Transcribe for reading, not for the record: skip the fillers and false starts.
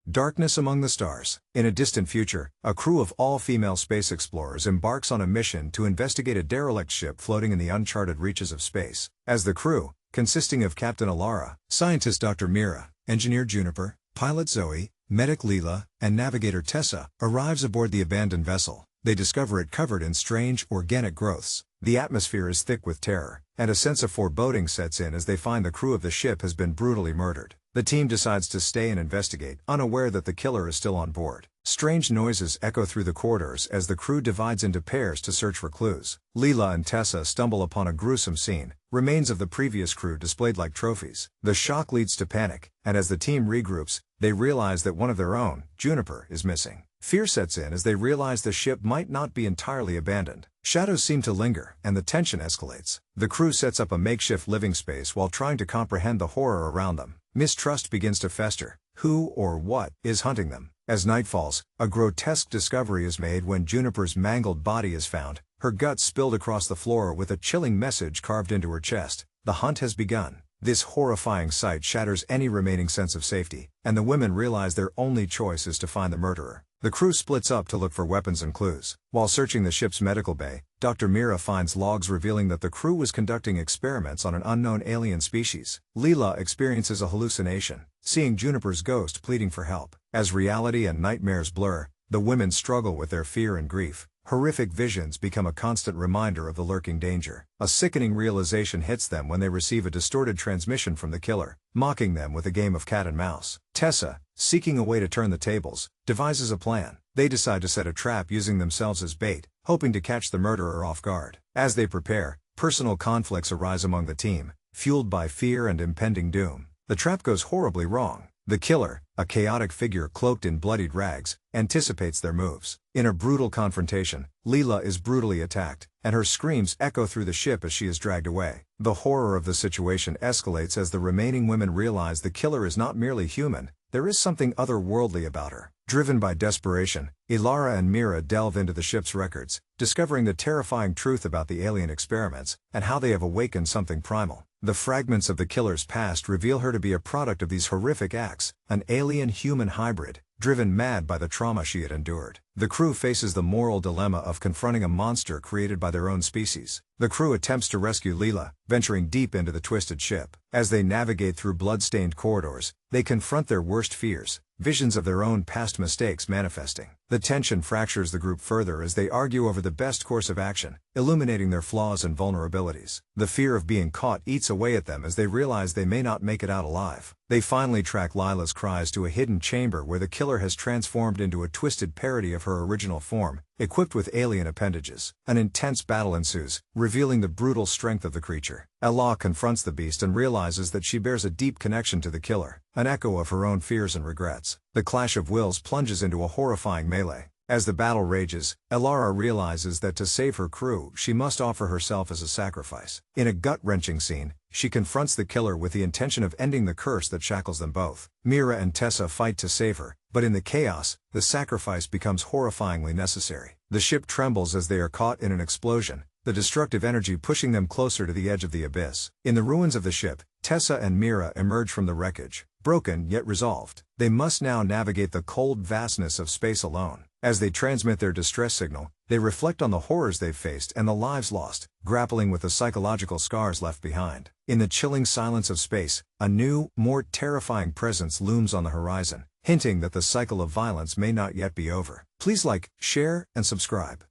Darkness among the stars. In a distant future, a crew of all-female space explorers embarks on a mission to investigate a derelict ship floating in the uncharted reaches of space. As the crew, consisting of Captain Alara, scientist Dr. Mira, engineer Juniper, pilot Zoe, medic Leela, and navigator Tessa, arrives aboard the abandoned vessel, they discover it covered in strange, organic growths. The atmosphere is thick with terror, and a sense of foreboding sets in as they find the crew of the ship has been brutally murdered. The team decides to stay and investigate, unaware that the killer is still on board. Strange noises echo through the corridors as the crew divides into pairs to search for clues. Leela and Tessa stumble upon a gruesome scene, remains of the previous crew displayed like trophies. The shock leads to panic, and as the team regroups, they realize that one of their own, Juniper, is missing. Fear sets in as they realize the ship might not be entirely abandoned. Shadows seem to linger, and the tension escalates. The crew sets up a makeshift living space while trying to comprehend the horror around them. Mistrust begins to fester. Who or what is hunting them? As night falls, a grotesque discovery is made when Juniper's mangled body is found, her guts spilled across the floor with a chilling message carved into her chest. The hunt has begun. This horrifying sight shatters any remaining sense of safety, and the women realize their only choice is to find the murderer. The crew splits up to look for weapons and clues. While searching the ship's medical bay, Dr. Mira finds logs revealing that the crew was conducting experiments on an unknown alien species. Leela experiences a hallucination, seeing Juniper's ghost pleading for help. As reality and nightmares blur, the women struggle with their fear and grief. Horrific visions become a constant reminder of the lurking danger. A sickening realization hits them when they receive a distorted transmission from the killer, mocking them with a game of cat and mouse. Tessa, seeking a way to turn the tables, devises a plan. They decide to set a trap using themselves as bait, hoping to catch the murderer off guard. As they prepare, personal conflicts arise among the team, fueled by fear and impending doom. The trap goes horribly wrong. The killer, a chaotic figure cloaked in bloodied rags, anticipates their moves. In a brutal confrontation, Leela is brutally attacked, and her screams echo through the ship as she is dragged away. The horror of the situation escalates as the remaining women realize the killer is not merely human, there is something otherworldly about her. Driven by desperation, Alara and Mira delve into the ship's records, discovering the terrifying truth about the alien experiments, and how they have awakened something primal. The fragments of the killer's past reveal her to be a product of these horrific acts, an alien-human hybrid, driven mad by the trauma she had endured. The crew faces the moral dilemma of confronting a monster created by their own species. The crew attempts to rescue Leela, venturing deep into the twisted ship. As they navigate through blood-stained corridors, they confront their worst fears, visions of their own past mistakes manifesting. The tension fractures the group further as they argue over the best course of action, illuminating their flaws and vulnerabilities. The fear of being caught eats away at them as they realize they may not make it out alive. They finally track Lila's cries to a hidden chamber where the killer has transformed into a twisted parody of her original form, equipped with alien appendages. An intense battle ensues, revealing the brutal strength of the creature. Ella confronts the beast and realizes that she bears a deep connection to the killer, an echo of her own fears and regrets. The clash of wills plunges into a horrifying melee. As the battle rages, Alara realizes that to save her crew, she must offer herself as a sacrifice. In a gut-wrenching scene, she confronts the killer with the intention of ending the curse that shackles them both. Mira and Tessa fight to save her, but in the chaos, the sacrifice becomes horrifyingly necessary. The ship trembles as they are caught in an explosion, the destructive energy pushing them closer to the edge of the abyss. In the ruins of the ship, Tessa and Mira emerge from the wreckage, broken yet resolved. They must now navigate the cold vastness of space alone. As they transmit their distress signal, they reflect on the horrors they've faced and the lives lost, grappling with the psychological scars left behind. In the chilling silence of space, a new, more terrifying presence looms on the horizon, hinting that the cycle of violence may not yet be over. Please like, share, and subscribe.